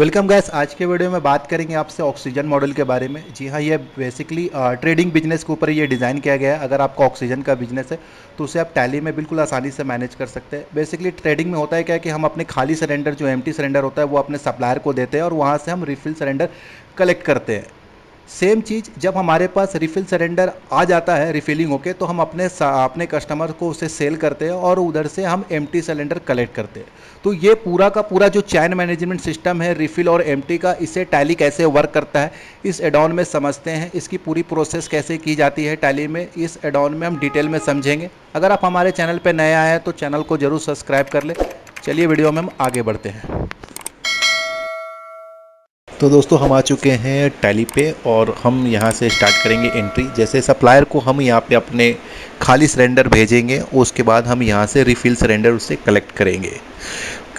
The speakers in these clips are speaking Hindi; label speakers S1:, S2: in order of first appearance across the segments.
S1: Welcome gas. आज के वीडियो में बात करेंगे आपसे ऑक्सीजन मॉडल के बारे में। जी हाँ, ये बेसिकली ट्रेडिंग बिजनेस के ऊपर ये डिज़ाइन किया गया है। अगर आपका ऑक्सीजन का बिजनेस है तो उसे आप टैली में बिल्कुल आसानी से मैनेज कर सकते हैं। बेसिकली ट्रेडिंग में होता है क्या है कि हम अपने खाली सिलेंडर जो एम्प्टी सिलेंडर होता है वो अपने सप्लायर को देते हैं और वहाँ से हम रिफिल सिलेंडर कलेक्ट करते हैं। सेम चीज़ जब हमारे पास रिफ़िल सिलेंडर आ जाता है रिफ़िलिंग होके, तो हम अपने कस्टमर को उसे सेल करते हैं और उधर से हम एम्प्टी सिलेंडर कलेक्ट करते हैं। तो ये पूरा का पूरा जो चैन मैनेजमेंट सिस्टम है रिफ़िल और एम्प्टी का, इसे टैली कैसे वर्क करता है इस एडॉन में समझते हैं। इसकी पूरी प्रोसेस कैसे की जाती है टैली में, इस एडॉन में हम डिटेल में समझेंगे। अगर आप हमारे चैनल पर नए आए हैं तो चैनल को ज़रूर सब्सक्राइब कर ले। चलिए वीडियो में हम आगे बढ़ते हैं। तो दोस्तों हम आ चुके हैं टैली पे और हम यहाँ से स्टार्ट करेंगे एंट्री। जैसे सप्लायर को हम यहाँ पे अपने खाली सिलेंडर भेजेंगे, उसके बाद हम यहाँ से रिफ़िल सिलेंडर उससे कलेक्ट करेंगे।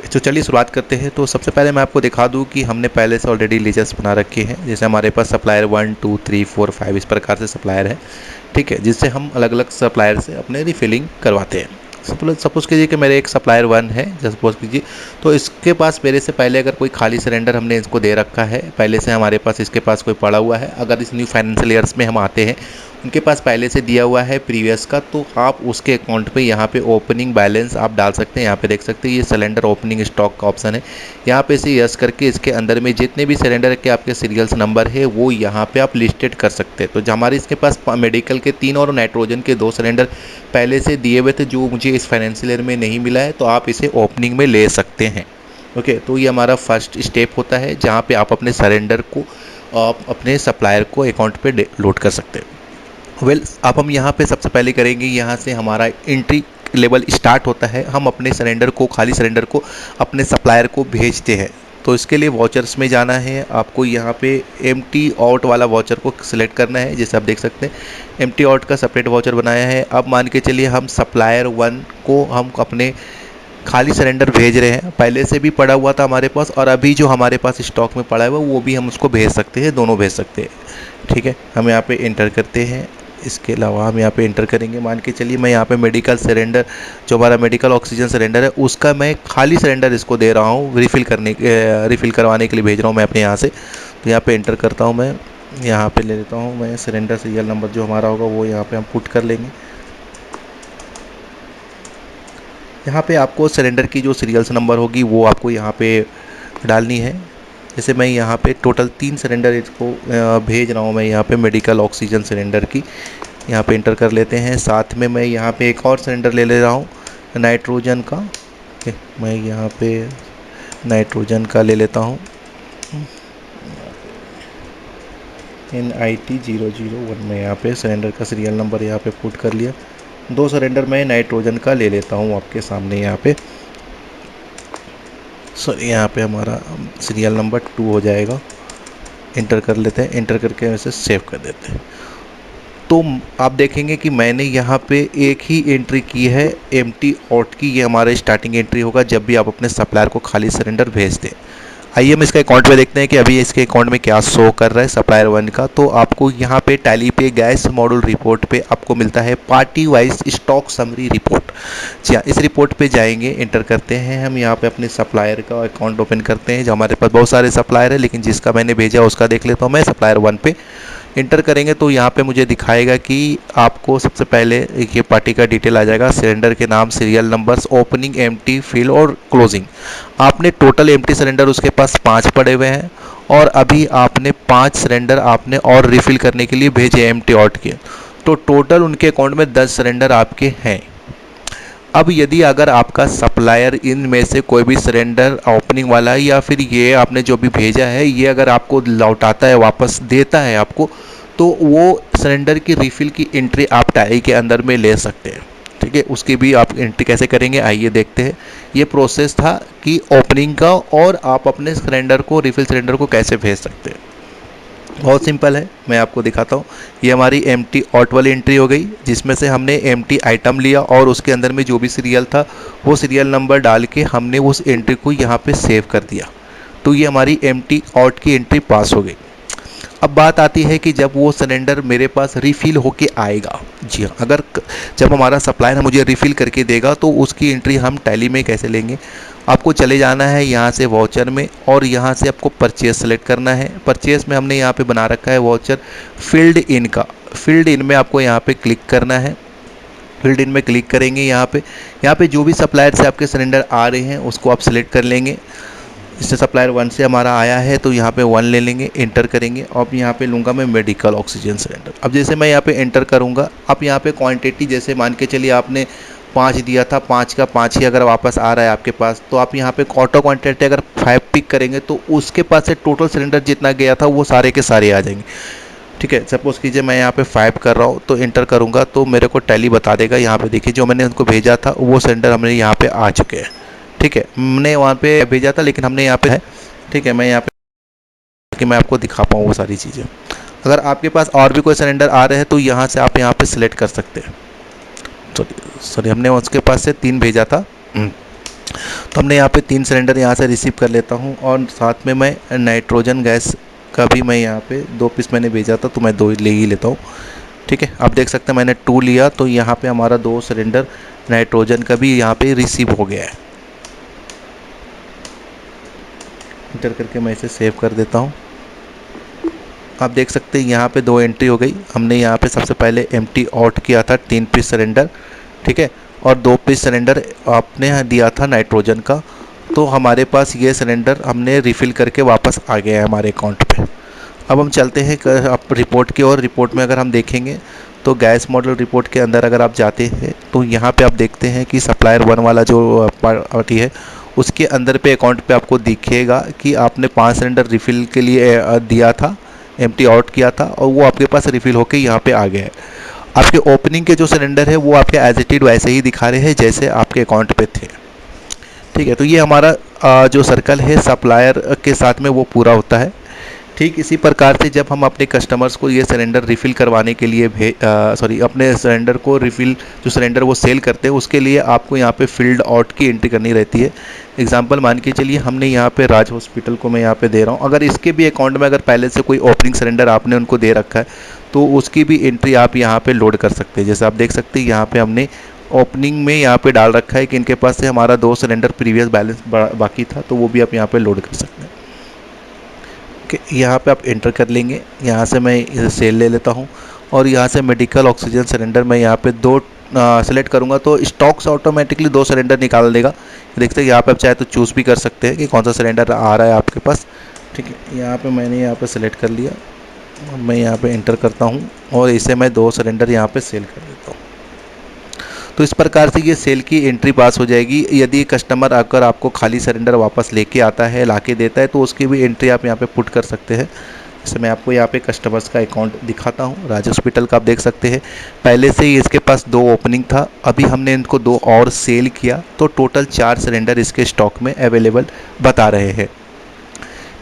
S1: तो चलिए शुरुआत करते हैं। तो सबसे पहले मैं आपको दिखा दूँ कि हमने पहले से ऑलरेडी लेजर्स बना रखे हैं। जैसे हमारे पास सप्लायर 1 2 3 4 5 इस प्रकार से सप्लायर है, ठीक है, जिससे हम अलग अलग सप्लायर से अपने रिफिलिंग करवाते हैं। सपोज़ कीजिए कि मेरे एक सप्लायर 1 है, जैसे सपोज़ कीजिए, तो इसके पास मेरे से पहले अगर कोई खाली सिलेंडर हमने इसको दे रखा है, पहले से हमारे पास इसके पास कोई पड़ा हुआ है, अगर इस न्यू फाइनेंशियल ईयर्स में हम आते हैं उनके पास पहले से दिया हुआ है प्रीवियस का, तो आप उसके अकाउंट पे यहाँ पे ओपनिंग बैलेंस आप डाल सकते हैं। यहाँ पे देख सकते हैं ये सिलेंडर ओपनिंग स्टॉक का ऑप्शन है। यहाँ पे से यस करके इसके अंदर में जितने भी सिलेंडर के आपके सीरियल्स नंबर है वो यहाँ पे आप लिस्टेड कर सकते हैं। तो हमारे इसके पास मेडिकल के 3 और नाइट्रोजन के 2 सिलेंडर पहले से दिए हुए थे जो मुझे इस फाइनेंशियल ईयर में नहीं मिला है, तो आप इसे ओपनिंग में ले सकते हैं। ओके, तो ये हमारा फर्स्ट स्टेप होता है जहाँ पे आप अपने सिलेंडर को आप अपने सप्लायर को अकाउंट पे लोड कर सकते हैं। अब हम यहाँ पे सबसे पहले करेंगे, यहाँ से हमारा एंट्री लेवल स्टार्ट होता है। हम अपने सिलेंडर को, खाली सिलेंडर को अपने सप्लायर को भेजते हैं। तो इसके लिए वॉचर्स में जाना है आपको। यहाँ पे एम्प्टी आउट वाला वॉचर को सिलेक्ट करना है। जैसे आप देख सकते हैं एम्प्टी आउट का सेपरेट वॉचर बनाया है। अब मान के चलिए हम सप्लायर 1 को हम अपने खाली सिलेंडर भेज रहे हैं। पहले से भी पड़ा हुआ था हमारे पास और अभी जो हमारे पास स्टॉक में पड़ा है वो भी हम उसको भेज सकते हैं, दोनों भेज सकते हैं, ठीक है। हम यहाँ पे एंटर करते हैं। इसके अलावा हम यहाँ पे एंटर करेंगे, मान के चलिए मैं यहाँ पे मेडिकल सिलेंडर, जो हमारा मेडिकल ऑक्सीजन सिलेंडर है उसका मैं खाली सिलेंडर इसको दे रहा हूँ, रिफ़िल करवाने के लिए भेज रहा हूँ मैं अपने यहाँ से। तो यहाँ पे एंटर करता हूँ मैं, यहाँ पे ले लेता हूँ मैं सिलेंडर सीरियल नंबर जो हमारा होगा वो यहाँ पे हम पुट कर लेंगे। यहाँ पे आपको सिलेंडर की जो सीरियल्स नंबर होगी वो आपको यहाँ पे डालनी है। जैसे मैं यहाँ पे टोटल 3 सिलेंडर इसको भेज रहा हूँ मैं यहाँ पे मेडिकल ऑक्सीजन सिलेंडर की। यहाँ पे इंटर कर लेते हैं। साथ में मैं यहाँ पे एक और सिलेंडर ले रहा हूँ नाइट्रोजन का। ओके, मैं यहाँ पे नाइट्रोजन का ले लेता हूँ NIT001। मैं यहाँ पे सिलेंडर का सीरियल नंबर यहाँ पे पुट कर लिया। 2 सिलेंडर मैं नाइट्रोजन का ले लेता हूँ आपके सामने यहाँ पे। सॉरी, यहाँ पे हमारा सीरियल नंबर 2 हो जाएगा। इंटर कर लेते हैं, इंटर करके वैसे सेव कर देते हैं। तो आप देखेंगे कि मैंने यहाँ पे एक ही एंट्री की है एम्प्टी आउट की। ये हमारा स्टार्टिंग एंट्री होगा जब भी आप अपने सप्लायर को खाली सिलेंडर भेज दें। आइए हम इसका अकाउंट पे देखते हैं कि अभी इसके अकाउंट में क्या शो कर रहा है सप्लायर 1 का। तो आपको यहाँ पे टैली पे गैस मॉड्यूल रिपोर्ट पे आपको मिलता है party wise stock summary report. जी हाँ, इस रिपोर्ट पे जाएंगे, इंटर करते हैं। हम यहाँ पे अपने सप्लायर का अकाउंट ओपन करते हैं। जो हमारे पास बहुत सारे सप्लायर है लेकिन जिसका मैंने भेजा उसका देख लेता हूँ मैं। सप्लायर 1 पे इंटर करेंगे तो यहाँ पे मुझे दिखाएगा कि आपको सबसे पहले ये पार्टी का डिटेल आ जाएगा, सिलेंडर के नाम, serial numbers, opening, empty, fill और क्लोजिंग। आपने टोटल एम्प्टी सिलेंडर उसके पास 5 पड़े हुए हैं और अभी आपने 5 सिलेंडर आपने और रिफ़िल करने के लिए भेजे एम्प्टी आउट के। तो टोटल उनके अकाउंट में 10 सिलेंडर आपके हैं। अब यदि अगर आपका सप्लायर इनमें से कोई भी सिलेंडर ओपनिंग वाला है या फिर ये आपने जो भी भेजा है ये अगर आपको लौटाता है, वापस देता है आपको, तो वो सिलेंडर की रिफ़िल की एंट्री आप टैली के अंदर में ले सकते हैं, ठीक है। उसकी भी आप एंट्री कैसे करेंगे आइए देखते हैं। ये प्रोसेस था कि ओपनिंग का, और आप अपने सिलेंडर को, रिफ़िल सिलेंडर को कैसे भेज सकते हैं। बहुत सिंपल है, मैं आपको दिखाता हूँ। ये हमारी एम्प्टी आउट वाली एंट्री हो गई जिसमें से हमने एम्प्टी आइटम लिया और उसके अंदर में जो भी सीरियल था वो सीरियल नंबर डाल के हमने उस एंट्री को यहाँ पे सेव कर दिया। तो ये हमारी एम्प्टी आउट की एंट्री पास हो गई। अब बात आती है कि जब वो सिलेंडर मेरे पास रिफ़िल होके आएगा। जी हाँ, जब हमारा सप्लायर मुझे रिफ़िल करके देगा तो उसकी एंट्री हम टैली में कैसे लेंगे। आपको चले जाना है यहाँ से वाउचर में और यहाँ से आपको परचेज सेलेक्ट करना है। परचेज में हमने यहाँ पे बना रखा है वाउचर फील्ड इन का। फील्ड इन में आपको यहाँ पे क्लिक करना है। फील्ड इन में क्लिक करेंगे, यहाँ पे जो भी सप्लायर से आपके सिलेंडर आ रहे हैं उसको आप सिलेक्ट कर लेंगे। इससे सप्लायर 1 से हमारा आया है तो यहाँ पे 1 ले लेंगे, इंटर करेंगे। अब यहाँ पे लूँगा मैं मेडिकल ऑक्सीजन सिलेंडर। अब जैसे मैं यहाँ पे इंटर करूँगा, आप यहाँ पे क्वांटिटी जैसे मान के चलिए आपने 5 दिया था, 5 का 5 ही अगर वापस आ रहा है आपके पास, तो आप यहाँ पे ऑटो क्वांटिटी अगर 5 पिक करेंगे तो उसके पास से टोटल सिलेंडर जितना गया था वो सारे के सारे आ जाएंगे। ठीक है, सपोज़ कीजिए मैं यहाँ पे 5 कर रहा हूँ तो इंटर करूँगा तो मेरे को टैली बता देगा। यहाँ पे देखिए जो मैंने उनको भेजा था वो सिलेंडर हमने यहाँ पे आ चुके हैं। ठीक है, हमने वहाँ पे भेजा था लेकिन हमने यहाँ पे है। ठीक है, मैं यहाँ पे कि मैं आपको दिखा पाऊँ वो सारी चीज़ें। अगर आपके पास और भी कोई सिलेंडर आ रहे हैं तो यहाँ से आप यहाँ पे सिलेक्ट कर सकते हैं। सॉरी हमने उसके पास से 3 भेजा था, तो हमने यहाँ पे 3 सिलेंडर यहाँ से रिसीव कर लेता हूँ। और साथ में मैं नाइट्रोजन गैस का भी मैं यहाँ पे 2 पीस मैंने भेजा था तो मैं 2 ले ही लेता हूँ। ठीक है, आप देख सकते हैं मैंने 2 लिया तो यहाँ पे हमारा 2 सिलेंडर नाइट्रोजन का भी यहाँ पे रिसीव हो गया है। इंटर करके मैं इसे सेव कर देता हूँ। आप देख सकते हैं यहाँ पे 2 एंट्री हो गई। हमने यहाँ पे सबसे पहले एम्प्टी आउट किया था 3 पीस सिलेंडर। ठीक है, और 2 पीस सिलेंडर आपने दिया था नाइट्रोजन का, तो हमारे पास ये सिलेंडर हमने रिफ़िल करके वापस आ गया है हमारे अकाउंट पे। अब हम चलते हैं आप रिपोर्ट की ओर। रिपोर्ट में अगर हम देखेंगे तो गैस मॉडल रिपोर्ट के अंदर अगर आप जाते हैं तो यहाँ पे आप देखते हैं कि सप्लायर 1 वाला जो पार्टी है उसके अंदर पे अकाउंट पे आपको दिखेगा कि आपने 5 सिलेंडर रिफ़िल के लिए दिया था, एम्प्टी आउट किया था और वो आपके पास रिफ़िल होके यहाँ पे आ गया है। आपके ओपनिंग के जो सिलेंडर है वो आपके एज इट इज वैसे ही दिखा रहे हैं जैसे आपके अकाउंट पे थे। ठीक है, तो ये हमारा जो सर्कल है सप्लायर के साथ में वो पूरा होता है। ठीक इसी प्रकार से जब हम अपने कस्टमर्स को ये सिलेंडर रिफ़िल करवाने के लिए अपने सिलेंडर को रिफ़िल जो सिलेंडर वो सेल करते हैं उसके लिए आपको यहाँ पे फील्ड आउट की एंट्री करनी रहती है। एग्जांपल मान के चलिए हमने यहाँ पे राज हॉस्पिटल को मैं यहाँ पे दे रहा हूँ। अगर इसके भी अकाउंट में अगर पहले से कोई ओपनिंग सिलेंडर आपने उनको दे रखा है तो उसकी भी एंट्री आप यहाँ पर लोड कर सकते हैं। जैसे आप देख सकते हैं यहाँ पर हमने ओपनिंग में यहाँ पे डाल रखा है कि इनके पास से हमारा 2 सिलेंडर प्रीवियस बैलेंस बाकी था, तो वो भी आप यहाँ पे लोड कर सकते हैं। ओके, यहाँ पे आप एंटर कर लेंगे। यहाँ से मैं इसे सेल ले लेता हूँ और यहाँ से मेडिकल ऑक्सीजन सिलेंडर मैं यहाँ पे 2 सेलेक्ट करूँगा तो स्टॉक से ऑटोमेटिकली 2 सिलेंडर निकाल देगा। देखते हैं यहाँ पे आप चाहे तो चूज़ भी कर सकते हैं कि कौन सा सिलेंडर आ रहा है आपके पास। ठीक है, यहाँ पे मैंने यहाँ पे सेलेक्ट कर लिया, मैं यहाँ पे एंटर करता हूँ और इसे मैं 2 सिलेंडर यहाँ पे सेल कर देता हूँ। तो इस प्रकार से ये सेल की एंट्री पास हो जाएगी। यदि कस्टमर आकर आपको खाली सिलेंडर वापस लेके आता है, लाके देता है, तो उसकी भी एंट्री आप यहाँ पे पुट कर सकते हैं। जैसे मैं आपको यहाँ पे कस्टमर्स का अकाउंट दिखाता हूँ। राज हॉस्पिटल का आप देख सकते हैं पहले से ही इसके पास 2 ओपनिंग था, अभी हमने इनको 2 और सेल किया तो टोटल 4 सिलेंडर इसके स्टॉक में अवेलेबल बता रहे हैं।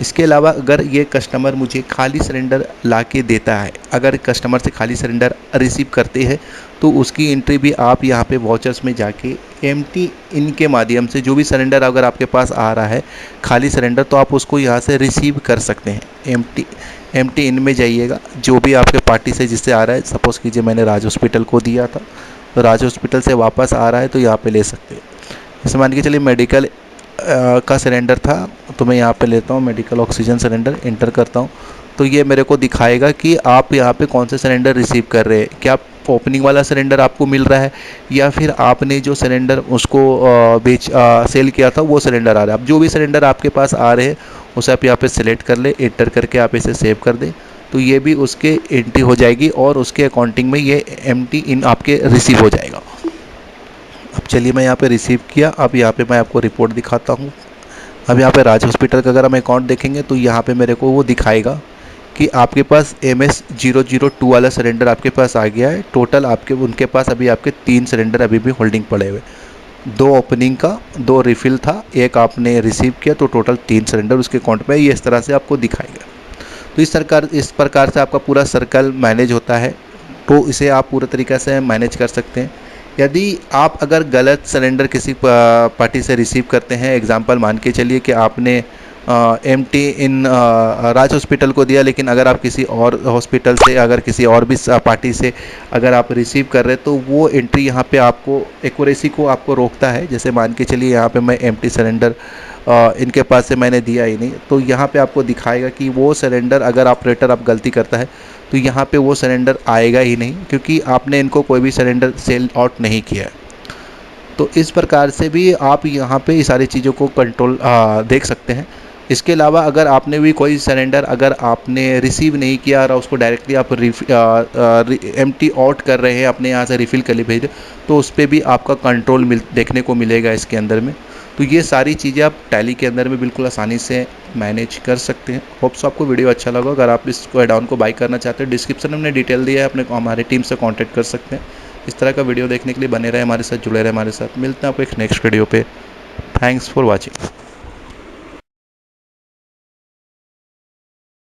S1: इसके अलावा अगर ये कस्टमर मुझे खाली सिलेंडर ला के देता है, अगर कस्टमर से खाली सिलेंडर रिसीव करते हैं तो उसकी एंट्री भी आप यहाँ पे वाउचर्स में जाके एम्प्टी इन के माध्यम से जो भी सिलेंडर अगर आपके पास आ रहा है खाली सिलेंडर तो आप उसको यहाँ से रिसीव कर सकते हैं। एम्प्टी इन में जाइएगा, जो भी आपके पार्टी से जिससे आ रहा है, सपोज़ कीजिए मैंने राज हॉस्पिटल को दिया था तो राज हॉस्पिटल से वापस आ रहा है तो यहाँ पर ले सकते हैं। जैसे मान के चलिए मेडिकल का सिलेंडर था तो मैं यहाँ पे लेता हूँ मेडिकल ऑक्सीजन सिलेंडर, इंटर करता हूँ तो ये मेरे को दिखाएगा कि आप यहाँ पे कौन से सिलेंडर रिसीव कर रहे हैं। क्या ओपनिंग वाला सिलेंडर आपको मिल रहा है या फिर आपने जो सिलेंडर उसको सेल किया था वो सिलेंडर आ रहा है। अब जो भी सिलेंडर आपके पास आ रहे हैं उसे आप यहाँ पे सिलेक्ट कर ले, एंटर करके आप इसे सेव कर दें तो ये भी उसके एंट्री हो जाएगी और उसके अकाउंटिंग में ये एम्प्टी इन आपके रिसीव हो जाएगा। अब चलिए मैं यहाँ पे रिसीव किया। अब यहाँ पे मैं आपको रिपोर्ट दिखाता हूँ। अब यहाँ पे राज हॉस्पिटल का अगर हम अकाउंट देखेंगे तो यहाँ पे मेरे को वो दिखाएगा कि आपके पास MS002 वाला सिलेंडर आपके पास आ गया है। टोटल आपके उनके पास अभी आपके 3 सिलेंडर अभी भी होल्डिंग पड़े हुए, 2 ओपनिंग का, 2 रिफ़िल था, 1 आपने रिसीव किया तो टोटल 3 सिलेंडर उसके अकाउंट में ये इस तरह से आपको दिखाएगा। तो इस प्रकार से आपका पूरा सर्कल मैनेज होता है। तो इसे आप पूरे तरीक़े से मैनेज कर सकते हैं। यदि आप अगर गलत सिलेंडर किसी पार्टी से रिसीव करते हैं, एग्जांपल मान के चलिए कि आपने एम्प्टी इन राज हॉस्पिटल को दिया, लेकिन अगर आप किसी और हॉस्पिटल से, अगर किसी और भी पार्टी से अगर आप रिसीव कर रहे हैं तो वो एंट्री यहाँ पे आपको एक्यूरेसी को आपको रोकता है। जैसे मान के चलिए यहाँ पे मैं एम्प्टी सिलेंडर इनके पास से मैंने दिया ही नहीं, तो यहाँ पे आपको दिखाएगा कि वो सिलेंडर अगर ऑपरेटर आप गलती करता है तो यहाँ पे वो सिलेंडर आएगा ही नहीं, क्योंकि आपने इनको कोई भी सिलेंडर सेल आउट नहीं किया है। तो इस प्रकार से भी आप यहाँ पे ये सारी चीज़ों को कंट्रोल देख सकते हैं। इसके अलावा अगर आपने भी कोई सिलेंडर अगर आपने रिसीव नहीं किया और उसको डायरेक्टली आप एम्प्टी आउट कर रहे हैं, अपने यहाँ से रिफ़िल कर लिए भेज रहे, तो उस पर भी आपका कंट्रोल देखने को मिलेगा इसके अंदर में। तो ये सारी चीज़ें आप टैली के अंदर में बिल्कुल आसानी से मैनेज कर सकते हैं। होप्स आपको वीडियो अच्छा लगा। अगर आप इसको एड ऑन को बाई करना चाहते हैं, डिस्क्रिप्शन में हमने डिटेल दिया है, अपने हमारी टीम से कॉन्टैक्ट कर सकते हैं। इस तरह का वीडियो देखने के लिए बने रहे हमारे साथ, जुड़े रहे हमारे साथ। मिलते हैं आपको एक नेक्स्ट वीडियो पे। Thanks for watching.